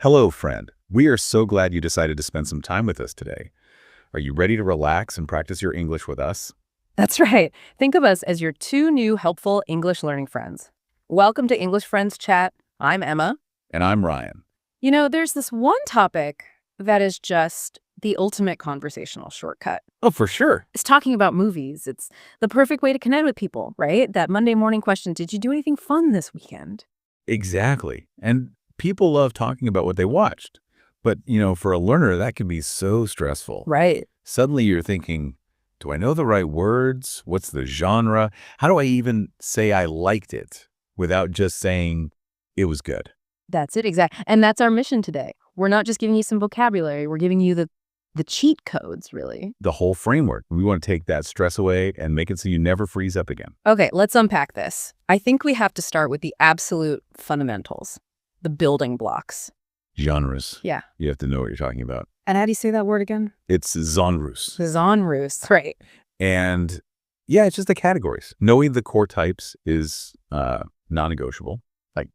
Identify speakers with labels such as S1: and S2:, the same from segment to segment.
S1: Hello, friend. We are so glad you decided to spend some time with us today. Are you ready to relax and practice your English with us?
S2: That's right. Think of us as your two new helpful English learning friends. Welcome to English Friends Chat. I'm Emma.
S1: And I'm Ryan.
S2: You know, there's this one topic that is just the ultimate conversational shortcut.
S1: Oh, for sure.
S2: It's talking about movies. It's the perfect way to connect with people, right? That Monday morning question, did you do anything fun this weekend?
S1: Exactly. And people love talking about what they watched. But, for a learner, that can be so stressful.
S2: Right.
S1: Suddenly you're thinking, do I know the right words? What's the genre? How do I even say I liked it without just saying it was good?
S2: That's it, exactly. And that's our mission today. We're not just giving you some vocabulary. We're giving you the cheat codes, really.
S1: The whole framework. We want to take that stress away and make it so you never freeze up again.
S2: Okay, let's unpack this. I think we have to start with the absolute fundamentals, the building blocks.
S1: Genres.
S2: Yeah.
S1: You have to know what you're talking about.
S2: And how do you say that word again?
S1: It's genres.
S2: Genres, right.
S1: And yeah, it's just the categories. Knowing the core types is non-negotiable. Like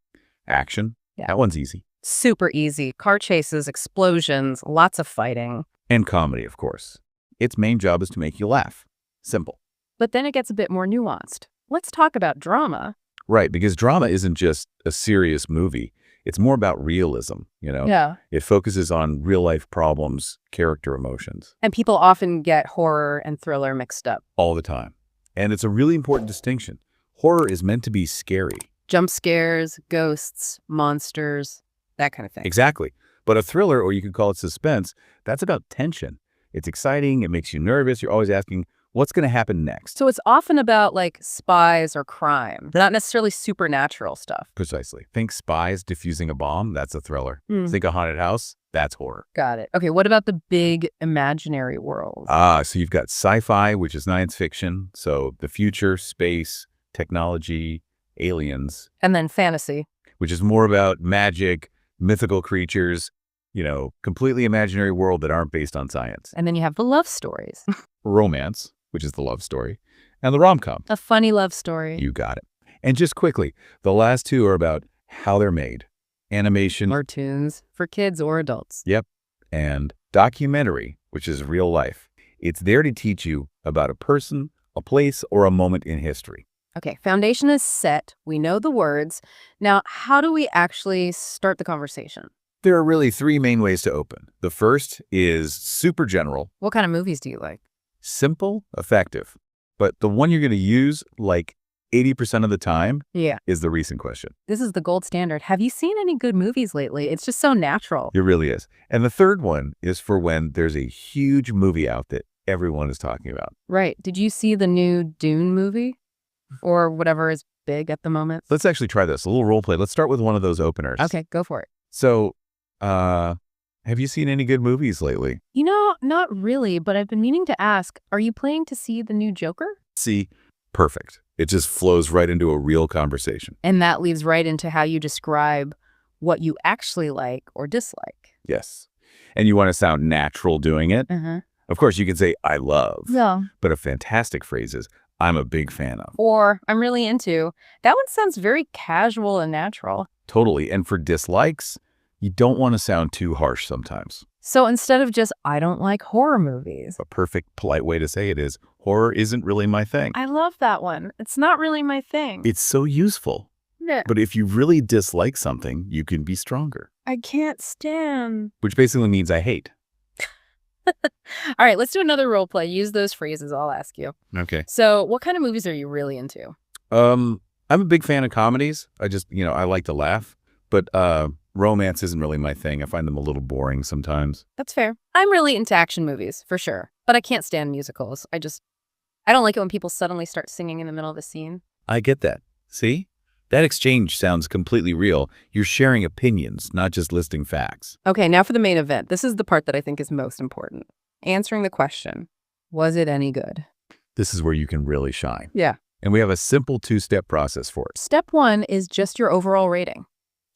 S1: action.
S2: Yeah.
S1: That one's easy.
S2: Super easy. Car chases, explosions, lots of fighting.
S1: And comedy, of course. Its main job is to make you laugh. Simple.
S2: But then it gets a bit more nuanced. Let's talk about drama.
S1: Right, because drama isn't just a serious movie. It's more about realism,
S2: Yeah.
S1: It focuses on real-life problems, character emotions.
S2: And people often get horror and thriller mixed up.
S1: All the time. And it's a really important distinction. Horror is meant to be scary.
S2: Jump scares, ghosts, monsters, that kind of thing.
S1: Exactly. But a thriller, or you could call it suspense, that's about tension. It's exciting. It makes you nervous. You're always asking, what's going to happen next?
S2: So it's often about like spies or crime, not necessarily supernatural stuff.
S1: Precisely. Think spies defusing a bomb. That's a thriller.
S2: Mm.
S1: Think a haunted house. That's horror.
S2: Got it. Okay, what about the big imaginary world?
S1: So you've got sci-fi, which is science fiction. So the future, space, technology, aliens.
S2: And then fantasy.
S1: Which is more about magic, mythical creatures, completely imaginary world that aren't based on science.
S2: And then you have the love stories.
S1: Romance, which is the love story, and the rom-com.
S2: A funny love story.
S1: You got it. And just quickly, the last two are about how they're made. Animation.
S2: Cartoons for kids or adults.
S1: Yep. And documentary, which is real life. It's there to teach you about a person, a place, or a moment in history.
S2: Okay, foundation is set. We know the words. Now, how do we actually start the conversation?
S1: There are really three main ways to open. The first is super general.
S2: What kind of movies do you like?
S1: Simple, effective. But the one you're going to use like 80% of the time is the recent question.
S2: This is the gold standard. Have you seen any good movies lately? It's just so natural.
S1: It really is. And the third one is for when there's a huge movie out that everyone is talking about.
S2: Right. Did you see the new Dune movie? Or whatever is big at the moment?
S1: Let's actually try this. A little role play. Let's start with one of those openers.
S2: Okay, go for it.
S1: So, have you seen any good movies lately?
S2: Not really, but I've been meaning to ask, are you planning to see the new Joker?
S1: See, perfect. It just flows right into a real conversation.
S2: And that leads right into how you describe what you actually like or dislike.
S1: Yes. And you want to sound natural doing it.
S2: Uh-huh.
S1: Of course, you can say, I love.
S2: Yeah.
S1: But a fantastic phrase is, I'm a big fan of.
S2: Or I'm really into. That one sounds very casual and natural.
S1: Totally. And for dislikes, you don't want to sound too harsh sometimes.
S2: So instead of just, I don't like horror movies.
S1: A perfect, polite way to say it is, horror isn't really my thing.
S2: I love that one. It's not really my thing.
S1: It's so useful.
S2: Yeah.
S1: But if you really dislike something, you can be stronger.
S2: I can't stand.
S1: Which basically means I hate.
S2: All right, let's do another role play. Use those phrases, I'll ask you.
S1: Okay.
S2: So what kind of movies are you really into?
S1: I'm a big fan of comedies. I just, I like to laugh. But romance isn't really my thing. I find them a little boring sometimes.
S2: That's fair. I'm really into action movies, for sure. But I can't stand musicals. I don't like it when people suddenly start singing in the middle of a scene.
S1: I get that. See? That exchange sounds completely real. You're sharing opinions, not just listing facts.
S2: Okay, now for the main event. This is the part that I think is most important. Answering the question, was it any good?
S1: This is where you can really shine.
S2: Yeah.
S1: And we have a simple two-step process for it.
S2: Step one is just your overall rating.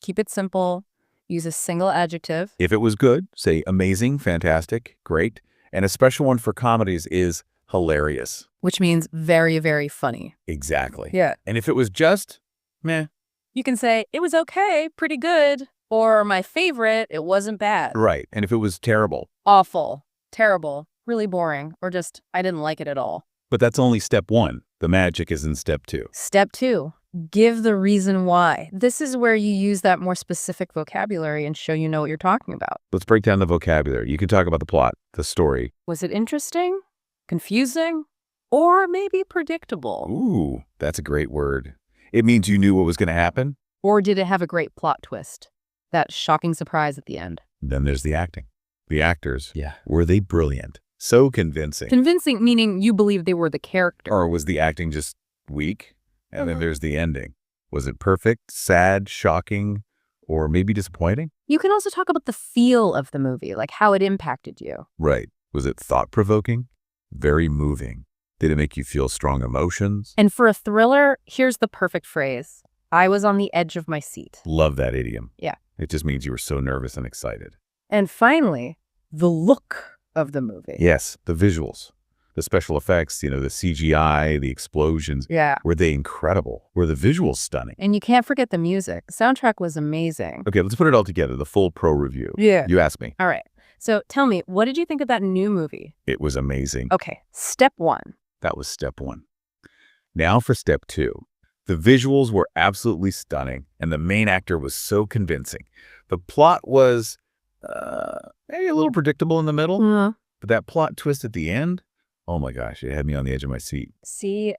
S2: Keep it simple. Use a single adjective.
S1: If it was good, say amazing, fantastic, great. And a special one for comedies is hilarious.
S2: Which means very, very funny.
S1: Exactly.
S2: Yeah.
S1: And if it was just meh.
S2: You can say, it was okay, pretty good. Or my favorite, it wasn't bad.
S1: Right. And if it was terrible.
S2: Awful, terrible, really boring, or just I didn't like it at all.
S1: But that's only step one. The magic is in step two.
S2: Step 2, give the reason why. This is where you use that more specific vocabulary and show you know what you're talking about.
S1: Let's break down the vocabulary. You can talk about the plot, the story.
S2: Was it interesting? Confusing? Or maybe predictable?
S1: Ooh, that's a great word. It means you knew what was going to happen.
S2: Or did it have a great plot twist? That shocking surprise at the end.
S1: Then there's the acting. The actors. Yeah. Were they brilliant? So convincing.
S2: Convincing meaning you believe they were the character.
S1: Or was the acting just weak? And then there's the ending. Was it perfect, sad, shocking, or maybe disappointing?
S2: You can also talk about the feel of the movie, like how it impacted you.
S1: Right. Was it thought-provoking? Very moving. Did it make you feel strong emotions?
S2: And for a thriller, here's the perfect phrase. I was on the edge of my seat.
S1: Love that idiom.
S2: Yeah.
S1: It just means you were so nervous and excited.
S2: And finally, the look of the movie.
S1: Yes, the visuals, the special effects, the CGI, the explosions.
S2: Yeah.
S1: Were they incredible? Were the visuals stunning?
S2: And you can't forget the music. The soundtrack was amazing.
S1: Okay, let's put it all together, the full pro review.
S2: Yeah.
S1: You asked me.
S2: All right. So tell me, what did you think of that new movie?
S1: It was amazing.
S2: Okay, step 1.
S1: That was step 1. Now for step 2. The visuals were absolutely stunning, and the main actor was so convincing. The plot was maybe a little predictable in the middle, but that plot twist at the end, oh my gosh, it had me on the edge of my seat.
S2: See,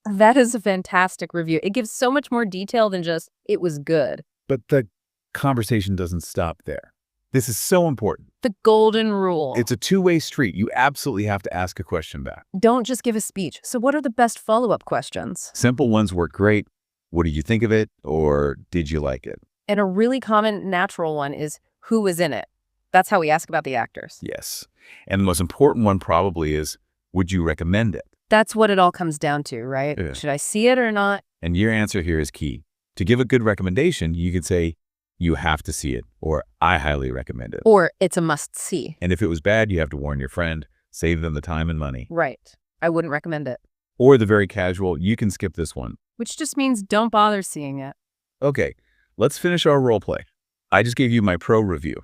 S2: that is a fantastic review. It gives so much more detail than just, it was good.
S1: But the conversation doesn't stop there. This is so important.
S2: The golden rule.
S1: It's a two-way street. You absolutely have to ask a question back.
S2: Don't just give a speech. So what are the best follow-up questions?
S1: Simple ones work great. What did you think of it? Or did you like it?
S2: And a really common natural one is, who was in it? That's how we ask about the actors.
S1: Yes. And the most important one probably is, would you recommend it?
S2: That's what it all comes down to, right?
S1: Yeah.
S2: Should I see it or not?
S1: And your answer here is key. To give a good recommendation, you could say, you have to see it, or I highly recommend it.
S2: Or it's a must-see.
S1: And if it was bad, you have to warn your friend, save them the time and money.
S2: Right. I wouldn't recommend it.
S1: Or the very casual, you can skip this one.
S2: Which just means don't bother seeing it.
S1: Okay, let's finish our role play. I just gave you my pro review.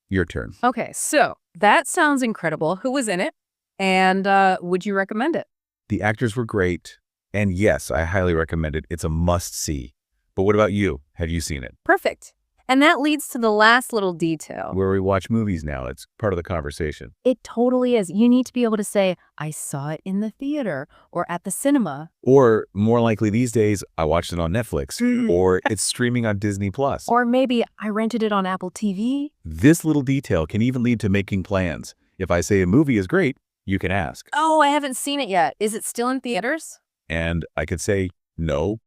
S1: Your turn.
S2: Okay, so that sounds incredible. Who was in it? And would you recommend it?
S1: The actors were great. And yes, I highly recommend it. It's a must-see. But what about you? Have you seen it?
S2: Perfect. And that leads to the last little detail.
S1: Where we watch movies now. It's part of the conversation.
S2: It totally is. You need to be able to say, I saw it in the theater or at the cinema.
S1: Or more likely these days, I watched it on Netflix. Or it's streaming on Disney+.
S2: Or maybe I rented it on Apple TV.
S1: This little detail can even lead to making plans. If I say a movie is great, you can ask.
S2: Oh, I haven't seen it yet. Is it still in theaters?
S1: And I could say, no,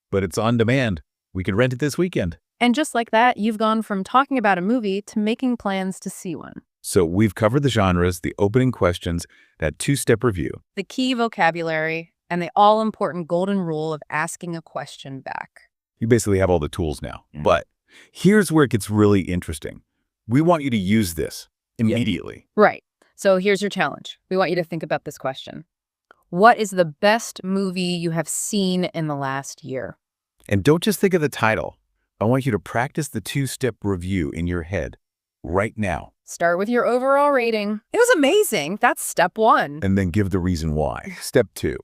S1: but it's on demand. We can rent it this weekend.
S2: And just like that, you've gone from talking about a movie to making plans to see one.
S1: So we've covered the genres, the opening questions, that two-step review.
S2: The key vocabulary, and the all-important golden rule of asking a question back.
S1: You basically have all the tools now. But here's where it gets really interesting. We want you to use this immediately.
S2: Right. So here's your challenge. We want you to think about this question. What is the best movie you have seen in the last year?
S1: And don't just think of the title. I want you to practice the two-step review in your head right now.
S2: Start with your overall rating. It was amazing. That's step 1.
S1: And then give the reason why. Step 2,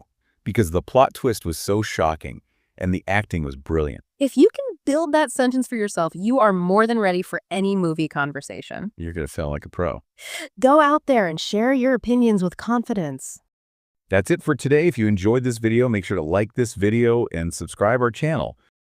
S1: because the plot twist was so shocking and the acting was brilliant.
S2: If you can build that sentence for yourself, you are more than ready for any movie conversation.
S1: You're going to sound like a pro.
S2: Go out there and share your opinions with confidence.
S1: That's it for today. If you enjoyed this video, make sure to like this video and subscribe our channel.